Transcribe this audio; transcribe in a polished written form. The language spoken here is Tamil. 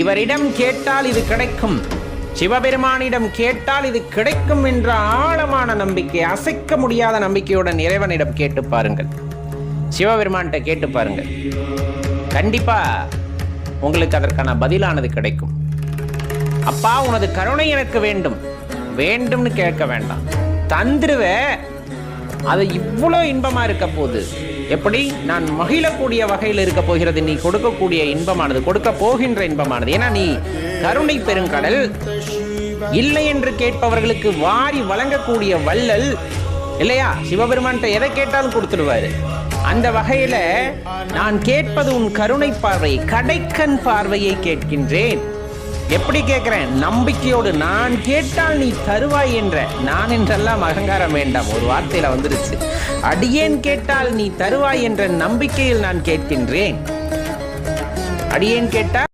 இவரிடம் கேட்டால் இது கிடைக்கும், சிவபெருமானிடம் கேட்டால் இது கிடைக்கும் என்ற ஆழமான நம்பிக்கை, அசைக்க முடியாத நம்பிக்கையுடன் இறைவனிடம் கேட்டு பாருங்கள். சிவபெருமான்கிட்ட கேட்டு பாருங்கள். கண்டிப்பா உங்களுக்கு அதற்கான பதிலானது கிடைக்கும். அப்பா, உனது கருணை எனக்கு வேண்டும், வேண்டும்னு கேட்க வேண்டாம், தந்துருவ. அது இவ்வளோ இன்பமா இருக்க போகுது. எப்படி நான் மகிழக்கூடிய வகையில் இருக்க போகிறது நீ கொடுக்கக்கூடிய இன்பமானது, கொடுக்க போகின்ற இன்பமானது. ஏன்னா நீ கருணை பெருங்கடல், இல்லை என்று கேட்பவர்களுக்கு வாரி வழங்கக்கூடிய வள்ளல் இல்லையா? சிவபெருமான்கிட்ட எதை கேட்டாலும் கொடுத்துடுவாரு. அந்த வகையில நான் கேட்பது உன் கருணை பார்வை, கடைக்கண் பார்வையை கேட்கின்றேன். எப்படி கேட்கிறேன்? நம்பிக்கையோடு. நான் கேட்டால் நீ தருவாய் என்ற, நான் என்றெல்லாம் அகங்காரம் வேண்டாம், ஒரு வார்த்தையில வந்துருச்சு. அடியேன் கேட்டால் நீ தருவாய் என்ற நம்பிக்கையில் நான் கேட்கின்றேன். அடியேன் கேட்டால்